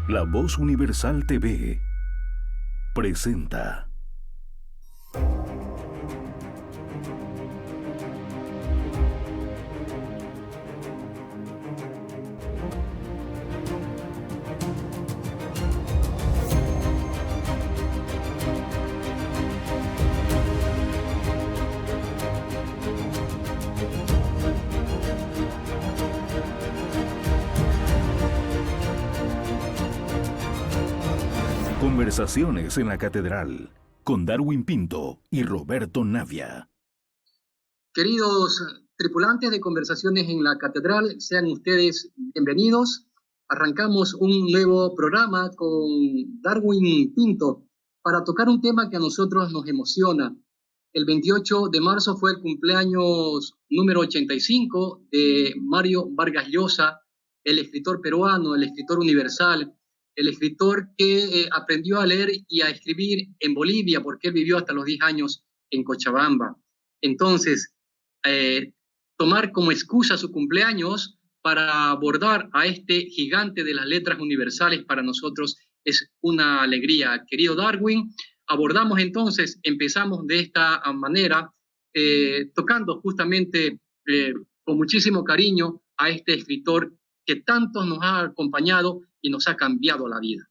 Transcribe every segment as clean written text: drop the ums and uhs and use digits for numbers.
La Voz Universal TV presenta Conversaciones en la Catedral con Darwin Pinto y Roberto Navia. Queridos tripulantes de Conversaciones en la Catedral, sean ustedes bienvenidos. Arrancamos un nuevo programa con Darwin Pinto para tocar un tema que a nosotros nos emociona. El 28 de marzo fue el cumpleaños número 85 de Mario Vargas Llosa, el escritor peruano, el escritor universal, el escritor que aprendió a leer y a escribir en Bolivia, porque él vivió hasta los 10 años en Cochabamba. Entonces, tomar como excusa su cumpleaños para abordar a este gigante de las letras universales para nosotros es una alegría. Querido Darwin, abordamos entonces, empezamos de esta manera, tocando justamente con muchísimo cariño a este escritor que tanto nos ha acompañado y nos ha cambiado la vida.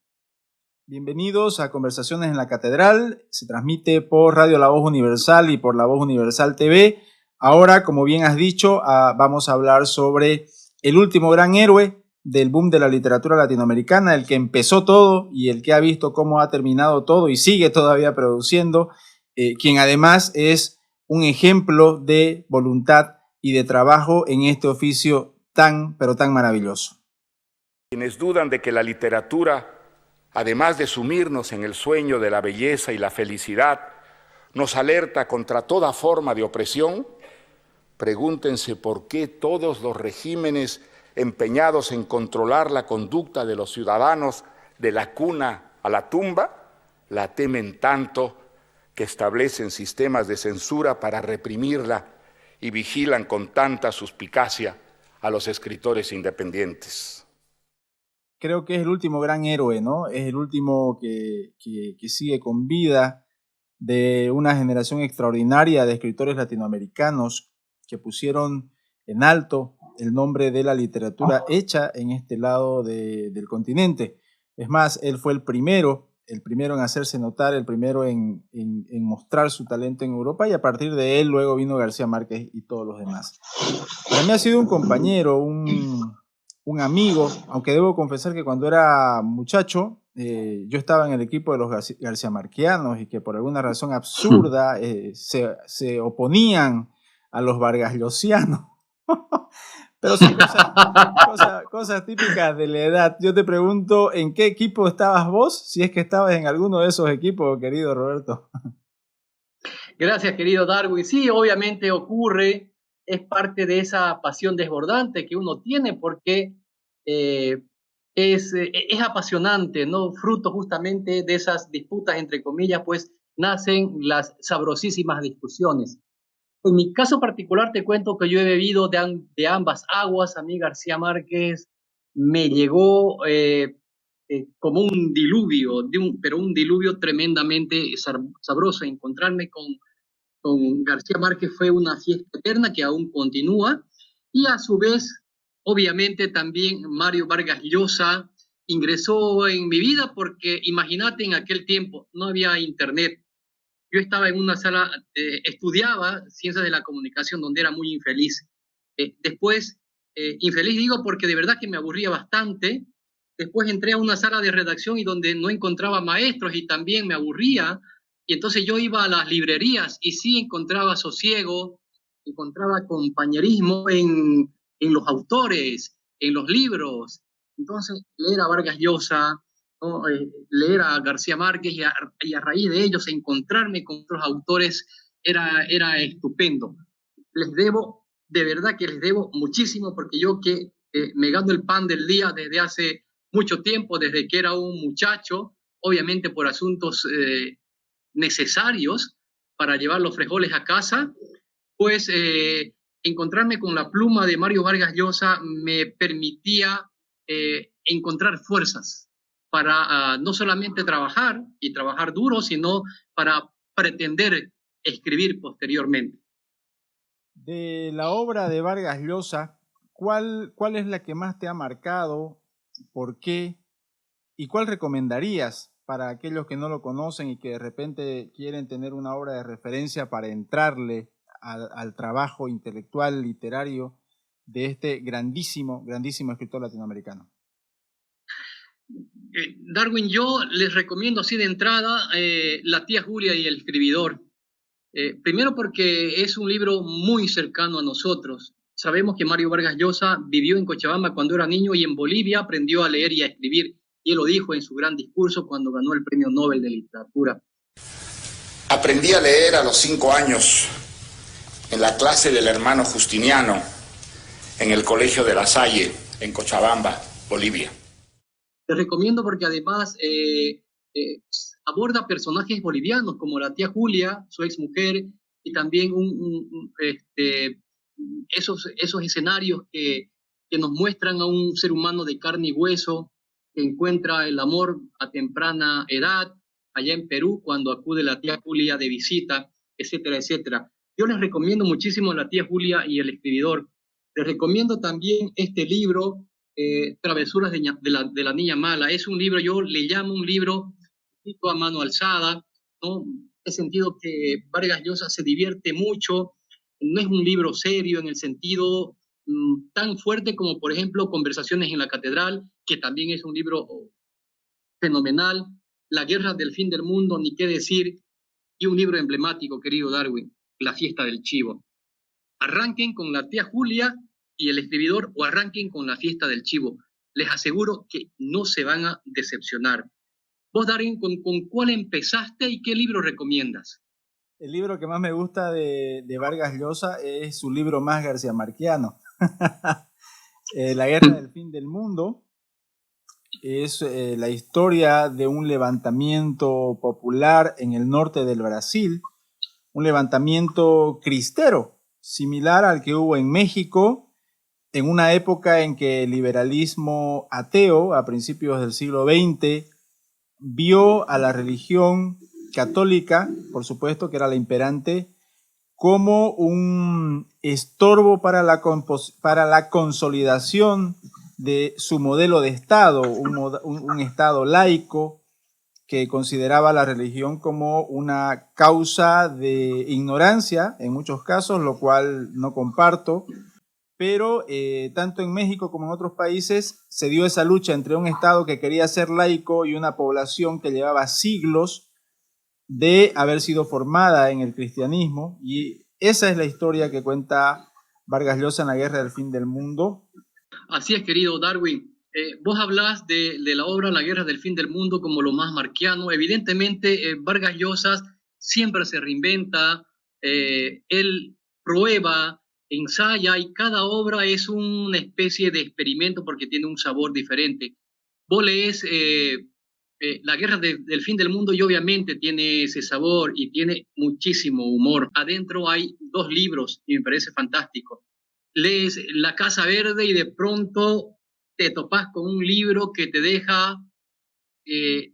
Bienvenidos a Conversaciones en la Catedral. Se transmite por Radio La Voz Universal y por La Voz Universal TV. Ahora, como bien has dicho, vamos a hablar sobre el último gran héroe del boom de la literatura latinoamericana, el que empezó todo y el que ha visto cómo ha terminado todo y sigue todavía produciendo, quien además es un ejemplo de voluntad y de trabajo en este oficio tan, pero tan maravilloso. Quienes dudan de que la literatura, además de sumirnos en el sueño de la belleza y la felicidad, nos alerta contra toda forma de opresión, pregúntense por qué todos los regímenes empeñados en controlar la conducta de los ciudadanos de la cuna a la tumba, la temen tanto que establecen sistemas de censura para reprimirla y vigilan con tanta suspicacia a los escritores independientes. Creo que es el último gran héroe, ¿no? Es el último que sigue con vida de una generación extraordinaria de escritores latinoamericanos que pusieron en alto el nombre de la literatura hecha en este lado del continente. Es más, él fue el primero en hacerse notar, el primero en mostrar su talento en Europa, y a partir de él luego vino García Márquez y todos los demás. Para mí ha sido un compañero, un amigo, aunque debo confesar que cuando era muchacho yo estaba en el equipo de los García Marquianos y que por alguna razón absurda se oponían a los vargasllosianos. Pero son cosas típicas de la edad. Yo te pregunto, ¿en qué equipo estabas vos? Si es que estabas en alguno de esos equipos, querido Roberto. Gracias, querido Darwin. Sí, obviamente ocurre, es parte de esa pasión desbordante que uno tiene porque es apasionante, ¿no? Fruto justamente de esas disputas, entre comillas, pues nacen las sabrosísimas discusiones. En mi caso particular te cuento que yo he bebido de ambas aguas. A mí García Márquez me llegó como un diluvio, pero un diluvio tremendamente sabroso. Encontrarme con García Márquez fue una fiesta eterna que aún continúa, y a su vez, obviamente también Mario Vargas Llosa ingresó en mi vida porque imagínate, en aquel tiempo no había internet. Yo estaba en una sala, estudiaba Ciencias de la Comunicación, donde era muy infeliz. Después, infeliz digo porque de verdad que me aburría bastante. Después entré a una sala de redacción y donde no encontraba maestros y también me aburría. Y entonces yo iba a las librerías y sí encontraba sosiego, encontraba compañerismo en los autores, en los libros. Entonces, leer a Vargas Llosa, ¿no? Leer a García Márquez y a raíz de ellos encontrarme con otros autores era estupendo. De verdad que les debo muchísimo, porque yo que me gano el pan del día desde hace mucho tiempo, desde que era un muchacho, obviamente por asuntos necesarios para llevar los frijoles a casa, pues encontrarme con la pluma de Mario Vargas Llosa me permitía encontrar fuerzas para no solamente trabajar y trabajar duro, sino para pretender escribir posteriormente. De la obra de Vargas Llosa, ¿cuál es la que más te ha marcado? ¿Por qué? ¿Y cuál recomendarías para aquellos que no lo conocen y que de repente quieren tener una obra de referencia para entrarle al trabajo intelectual, literario de este grandísimo escritor latinoamericano? Darwin, yo les recomiendo así de entrada La tía Julia y el escribidor. Primero porque es un libro muy cercano a nosotros. Sabemos que Mario Vargas Llosa vivió en Cochabamba cuando era niño y en Bolivia aprendió a leer y a escribir. Y él lo dijo en su gran discurso cuando ganó el Premio Nobel de Literatura. Aprendí a leer a los 5 años en la clase del hermano Justiniano en el Colegio de La Salle, en Cochabamba, Bolivia. Te recomiendo porque además aborda personajes bolivianos como la tía Julia, su exmujer, y también esos escenarios que nos muestran a un ser humano de carne y hueso que encuentra el amor a temprana edad allá en Perú cuando acude la tía Julia de visita, etcétera, etcétera. Yo les recomiendo muchísimo La tía Julia y el escribidor. Les recomiendo también este libro, Travesuras de la Niña Mala. Es un libro, yo le llamo un libro escrito a mano alzada, ¿no? En el sentido que Vargas Llosa se divierte mucho, no es un libro serio en el sentido tan fuerte como, por ejemplo, Conversaciones en la Catedral, que también es un libro fenomenal, La Guerra del Fin del Mundo, ni qué decir, y un libro emblemático, querido Darwin, La Fiesta del Chivo. Arranquen con La tía Julia y el escribidor o arranquen con La Fiesta del Chivo. Les aseguro que no se van a decepcionar. Vos, Darwin, ¿con cuál empezaste y qué libro recomiendas? El libro que más me gusta de Vargas Llosa es su libro más garciamarquiano. La Guerra del Fin del Mundo es la historia de un levantamiento popular en el norte del Brasil, un levantamiento cristero, similar al que hubo en México en una época en que el liberalismo ateo, a principios del siglo XX, vio a la religión católica, por supuesto que era la imperante, como un estorbo para la consolidación de su modelo de Estado, un Estado laico que consideraba la religión como una causa de ignorancia en muchos casos, lo cual no comparto, pero tanto en México como en otros países se dio esa lucha entre un Estado que quería ser laico y una población que llevaba siglos de haber sido formada en el cristianismo, y esa es la historia que cuenta Vargas Llosa en La Guerra del Fin del Mundo. Así es, querido Darwin. Vos hablás de la obra La Guerra del Fin del Mundo como lo más marquiano. Evidentemente, Vargas Llosa siempre se reinventa, él prueba, ensaya, y cada obra es una especie de experimento porque tiene un sabor diferente. Vos lees La Guerra del Fin del Mundo y obviamente tiene ese sabor y tiene muchísimo humor. Adentro hay 2 libros y me parece fantástico. Lees La Casa Verde y de pronto te topas con un libro que te deja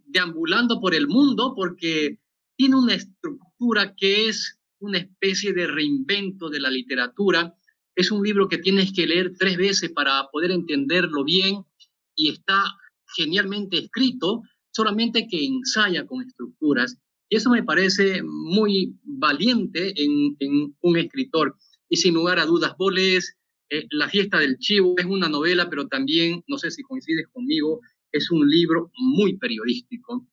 deambulando por el mundo porque tiene una estructura que es una especie de reinvento de la literatura. Es un libro que tienes que leer 3 veces para poder entenderlo bien y está genialmente escrito, solamente que ensaya con estructuras. Y eso me parece muy valiente en un escritor. Y sin lugar a dudas, vos lees La Fiesta del Chivo, es una novela, pero también, no sé si coincides conmigo, es un libro muy periodístico,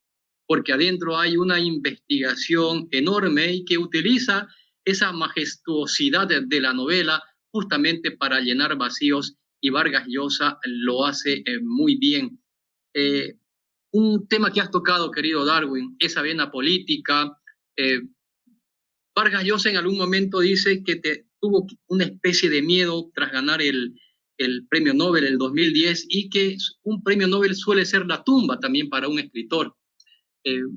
porque adentro hay una investigación enorme y que utiliza esa majestuosidad de la novela justamente para llenar vacíos, y Vargas Llosa lo hace muy bien. Un tema que has tocado, querido Darwin, esa vena política. Vargas Llosa en algún momento dice que tuvo una especie de miedo tras ganar el premio Nobel el 2010 y que un premio Nobel suele ser la tumba también para un escritor.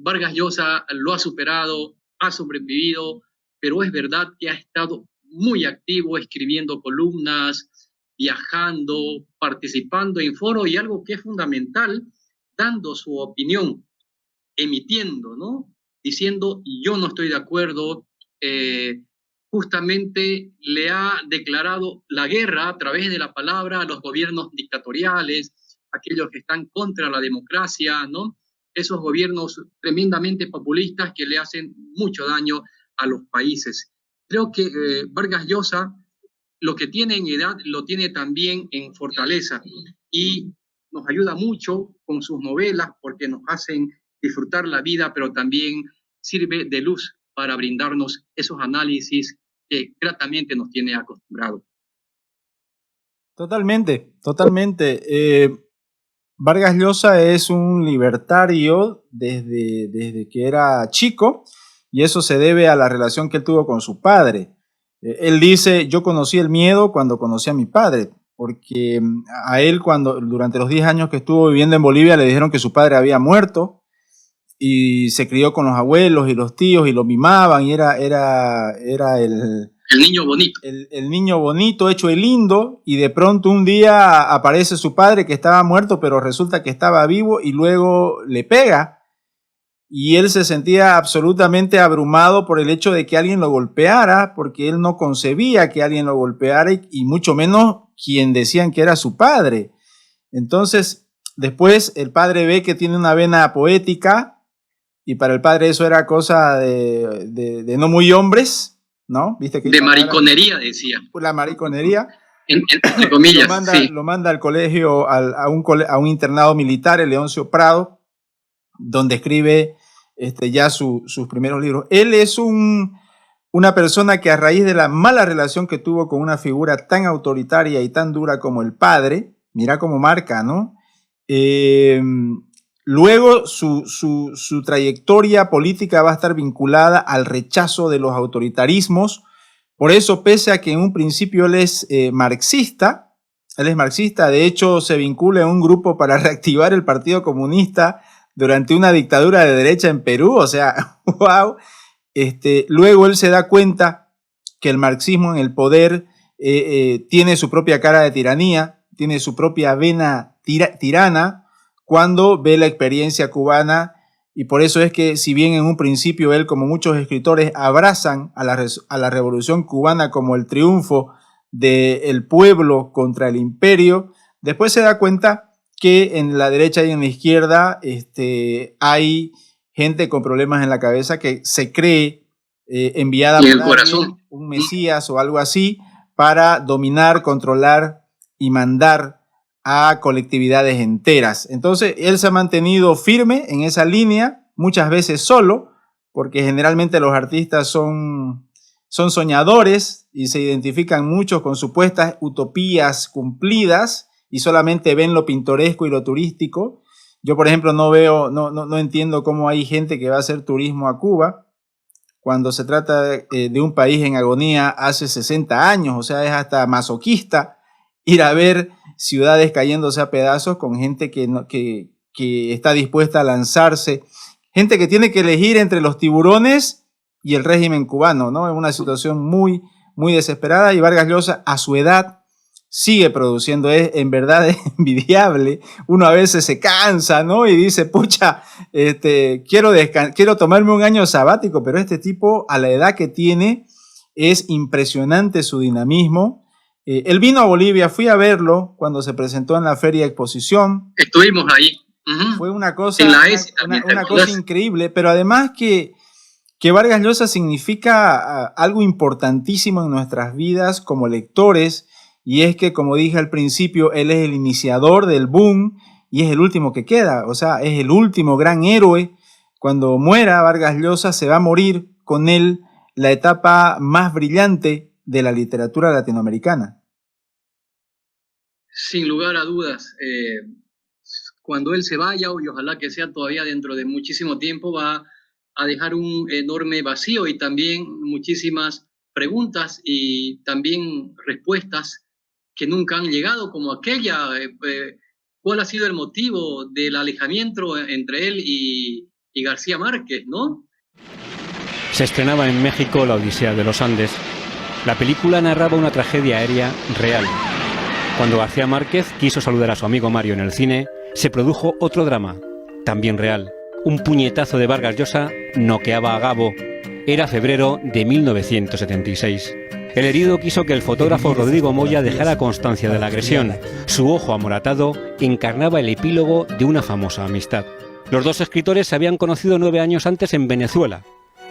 Vargas Llosa lo ha superado, ha sobrevivido, pero es verdad que ha estado muy activo escribiendo columnas, viajando, participando en foros, y algo que es fundamental, dando su opinión, emitiendo, ¿no? Diciendo, yo no estoy de acuerdo, justamente le ha declarado la guerra a través de la palabra a los gobiernos dictatoriales, aquellos que están contra la democracia, ¿no? Esos gobiernos tremendamente populistas que le hacen mucho daño a los países. Creo que Vargas Llosa, lo que tiene en edad, lo tiene también en fortaleza, y nos ayuda mucho con sus novelas porque nos hacen disfrutar la vida, pero también sirve de luz para brindarnos esos análisis que gratamente nos tiene acostumbrados. Totalmente, totalmente. Vargas Llosa es un libertario desde que era chico, y eso se debe a la relación que él tuvo con su padre. Él dice, yo conocí el miedo cuando conocí a mi padre, porque a él durante los 10 años que estuvo viviendo en Bolivia le dijeron que su padre había muerto, y se crió con los abuelos y los tíos y lo mimaban, y era el niño bonito. El niño bonito, hecho el lindo, y de pronto un día aparece su padre que estaba muerto, pero resulta que estaba vivo, y luego le pega, y él se sentía absolutamente abrumado por el hecho de que alguien lo golpeara, porque él no concebía que alguien lo golpeara, y mucho menos quien decían que era su padre. Entonces, después el padre ve que tiene una vena poética, y para el padre eso era cosa de no muy hombres, ¿no? ¿Viste que de mariconería, decía. La mariconería. Entre comillas, lo manda al colegio, a un internado militar, el Leoncio Prado, donde escribe ya sus primeros libros. Él es una persona que, a raíz de la mala relación que tuvo con una figura tan autoritaria y tan dura como el padre, mira cómo marca, ¿no? Luego su trayectoria política va a estar vinculada al rechazo de los autoritarismos. Por eso, pese a que en un principio él es marxista, de hecho se vincula en un grupo para reactivar el Partido Comunista durante una dictadura de derecha en Perú, o sea, wow. Luego él se da cuenta que el marxismo en el poder tiene su propia cara de tiranía, tiene su propia vena tirana, cuando ve la experiencia cubana, y por eso es que, si bien en un principio él, como muchos escritores, abrazan a la revolución cubana como el triunfo del pueblo contra el imperio, después se da cuenta que en la derecha y en la izquierda hay gente con problemas en la cabeza que se cree enviada por alguien, un mesías o algo así, para dominar, controlar y mandar a colectividades enteras. Entonces él se ha mantenido firme en esa línea, muchas veces solo, porque generalmente los artistas son soñadores y se identifican mucho con supuestas utopías cumplidas y solamente ven lo pintoresco y lo turístico. Yo, por ejemplo, no entiendo cómo hay gente que va a hacer turismo a Cuba cuando se trata de un país en agonía hace 60 años, o sea, es hasta masoquista ir a ver ciudades cayéndose a pedazos con gente que está dispuesta a lanzarse, gente que tiene que elegir entre los tiburones y el régimen cubano, ¿no? Es una situación muy, muy desesperada, y Vargas Llosa, a su edad, sigue produciendo. Es en verdad envidiable. Uno a veces se cansa, ¿no? Y dice, pucha, quiero tomarme un año sabático, pero este tipo, a la edad que tiene, es impresionante su dinamismo. Él vino a Bolivia, fui a verlo cuando se presentó en la Feria Exposición. Estuvimos ahí. Fue una cosa, en la ESI también, una cosa increíble, pero además que Vargas Llosa significa algo importantísimo en nuestras vidas como lectores, y es que, como dije al principio, él es el iniciador del boom y es el último que queda, o sea, es el último gran héroe. Cuando muera Vargas Llosa, se va a morir con él la etapa más brillante de la literatura latinoamericana. Sin lugar a dudas, cuando él se vaya, y ojalá que sea todavía dentro de muchísimo tiempo, va a dejar un enorme vacío y también muchísimas preguntas y también respuestas que nunca han llegado, como aquella, ¿cuál ha sido el motivo del alejamiento entre él y García Márquez, ¿no? Se estrenaba en México La Odisea de los Andes. La película narraba una tragedia aérea real. Cuando García Márquez quiso saludar a su amigo Mario en el cine, se produjo otro drama, también real. Un puñetazo de Vargas Llosa noqueaba a Gabo. Era febrero de 1976. El herido quiso que el fotógrafo Rodrigo Moya dejara constancia de la agresión. Su ojo amoratado encarnaba el epílogo de una famosa amistad. Los dos escritores se habían conocido 9 años antes en Venezuela.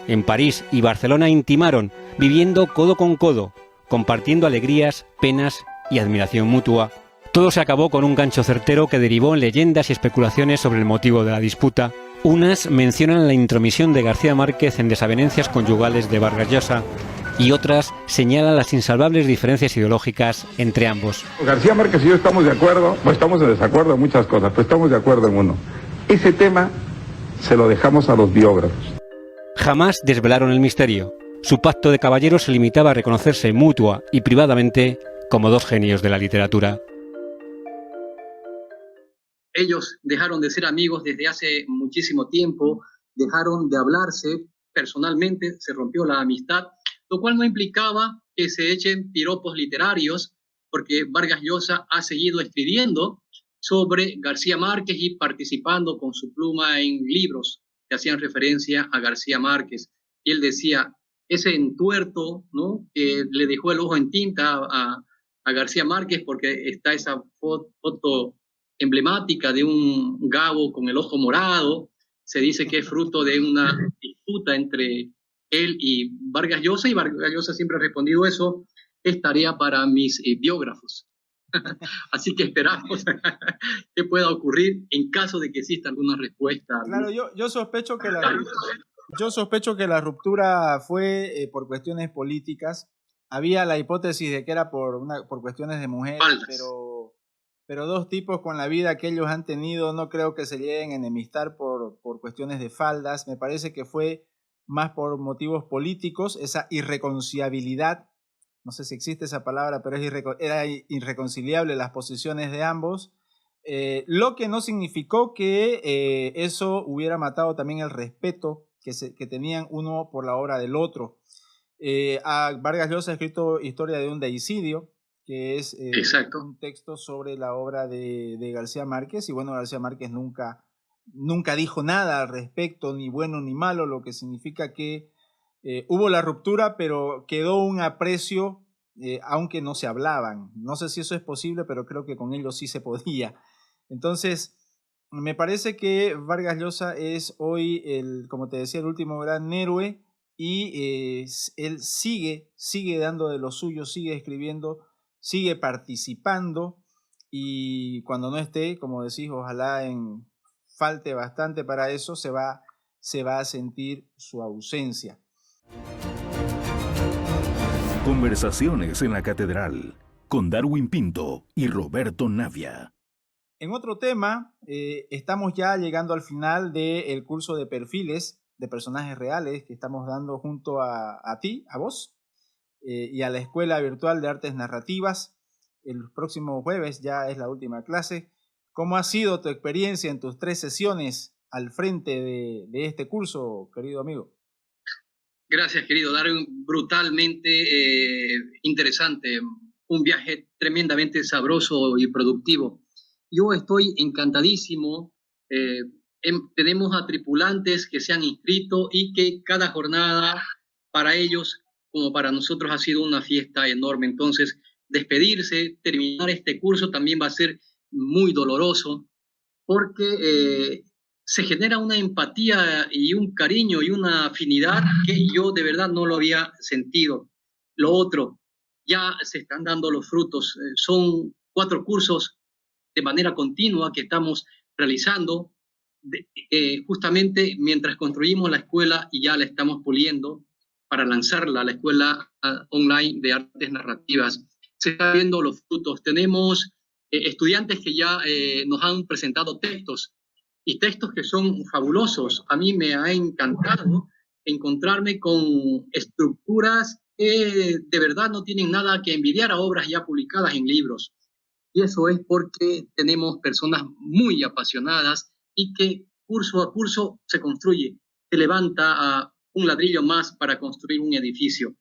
En París y Barcelona intimaron, viviendo codo con codo, compartiendo alegrías, penas y admiración mutua. Todo se acabó con un gancho certero que derivó en leyendas y especulaciones sobre el motivo de la disputa. Unas mencionan la intromisión de García Márquez en desavenencias conyugales de Vargas Llosa y otras señalan las insalvables diferencias ideológicas entre ambos. García Márquez y yo estamos de acuerdo, pues estamos en desacuerdo en muchas cosas, pero estamos de acuerdo en uno. Ese tema se lo dejamos a los biógrafos. Jamás desvelaron el misterio. Su pacto de caballeros se limitaba a reconocerse mutua y privadamente como dos genios de la literatura. Ellos dejaron de ser amigos desde hace muchísimo tiempo, dejaron de hablarse personalmente, se rompió la amistad, lo cual no implicaba que se echen piropos literarios, porque Vargas Llosa ha seguido escribiendo sobre García Márquez y participando con su pluma en libros que hacían referencia a García Márquez. Y él decía, ese entuerto, ¿no?, que le dejó el ojo en tinta a García Márquez, porque está esa foto emblemática de un Gabo con el ojo morado, se dice que es fruto de una disputa entre él y Vargas Llosa, y Vargas Llosa siempre ha respondido eso, es tarea para mis biógrafos. Así que esperamos que pueda ocurrir en caso de que exista alguna respuesta. Claro, yo sospecho que la ruptura fue por cuestiones políticas. Había la hipótesis de que era por cuestiones de mujeres, pero dos tipos con la vida que ellos han tenido no creo que se lleguen a enemistar por cuestiones de faldas. Me parece que fue más por motivos políticos, esa irreconciliabilidad. No sé si existe esa palabra, pero era irreconciliable las posiciones de ambos, lo que no significó que eso hubiera matado también el respeto que tenían uno por la obra del otro. A Vargas Llosa ha escrito Historia de un deicidio, que es un texto sobre la obra de García Márquez, y bueno, García Márquez nunca dijo nada al respecto, ni bueno ni malo, lo que significa que hubo la ruptura, pero quedó un aprecio, aunque no se hablaban. No sé si eso es posible, pero creo que con ellos sí se podía. Entonces, me parece que Vargas Llosa es hoy, como te decía, el último gran héroe, y él sigue dando de lo suyo, sigue escribiendo, sigue participando, y cuando no esté, como decís, ojalá falte bastante para eso, se va a sentir su ausencia. Conversaciones en la Catedral con Darwin Pinto y Roberto Navia. En otro tema, estamos ya llegando al final del curso de perfiles de personajes reales que estamos dando junto a ti, a vos, y a la Escuela Virtual de Artes Narrativas. El próximo jueves ya es la última clase. ¿Cómo ha sido tu experiencia en tus 3 sesiones al frente de este curso, querido amigo? Gracias, querido Darwin. Brutalmente interesante. Un viaje tremendamente sabroso y productivo. Yo estoy encantadísimo. Tenemos a tripulantes que se han inscrito y que cada jornada para ellos, como para nosotros, ha sido una fiesta enorme. Entonces, despedirse, terminar este curso también va a ser muy doloroso, porque se genera una empatía y un cariño y una afinidad que yo de verdad no lo había sentido. Lo otro, ya se están dando los frutos. Son 4 cursos de manera continua que estamos realizando, justamente mientras construimos la escuela y ya la estamos puliendo para lanzarla, la escuela online de artes narrativas. Se están viendo los frutos. Tenemos estudiantes que ya nos han presentado textos, y textos que son fabulosos. A mí me ha encantado encontrarme con estructuras que de verdad no tienen nada que envidiar a obras ya publicadas en libros. Y eso es porque tenemos personas muy apasionadas y que curso a curso se construye, se levanta a un ladrillo más para construir un edificio.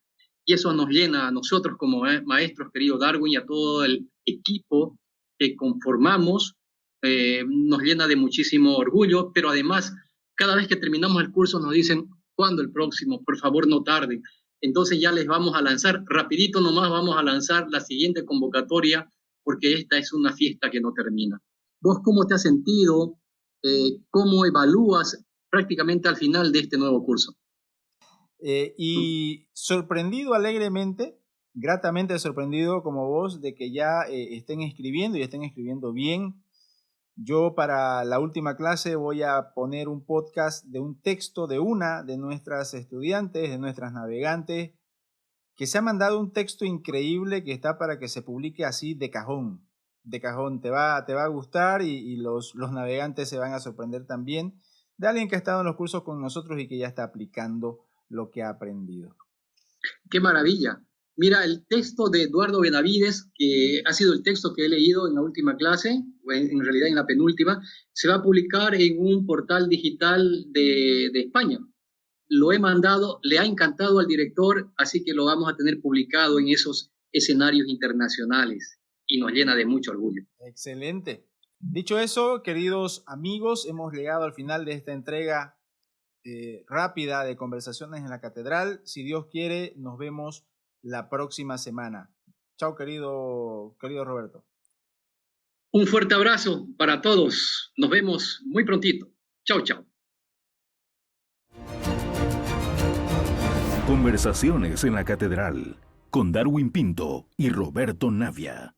Y eso nos llena a nosotros como maestros, querido Darwin, y a todo el equipo que conformamos nos llena de muchísimo orgullo, pero además, cada vez que terminamos el curso nos dicen, ¿cuándo el próximo? Por favor, no tarden. Entonces ya les vamos a lanzar, rapidito nomás vamos a lanzar la siguiente convocatoria, porque esta es una fiesta que no termina. ¿Vos cómo te has sentido? ¿Cómo evalúas prácticamente al final de este nuevo curso? Y sorprendido alegremente, gratamente sorprendido como vos de que ya estén escribiendo y estén escribiendo bien. Yo para la última clase voy a poner un podcast de un texto de una de nuestras estudiantes, de nuestras navegantes, que se ha mandado un texto increíble que está para que se publique así de cajón. De cajón, te va a gustar y los navegantes se van a sorprender también de alguien que ha estado en los cursos con nosotros y que ya está aplicando lo que ha aprendido. ¡Qué maravilla! Mira, el texto de Eduardo Benavides, que ha sido el texto que he leído en la última clase, o en realidad en la penúltima, se va a publicar en un portal digital de España. Lo he mandado, le ha encantado al director, así que lo vamos a tener publicado en esos escenarios internacionales y nos llena de mucho orgullo. Excelente. Dicho eso, queridos amigos, hemos llegado al final de esta entrega rápida de Conversaciones en la Catedral. Si Dios quiere, nos vemos la próxima semana. Chao, querido Roberto. Un fuerte abrazo para todos. Nos vemos muy prontito. Chao, chao. Conversaciones en la Catedral con Darwin Pinto y Roberto Navia.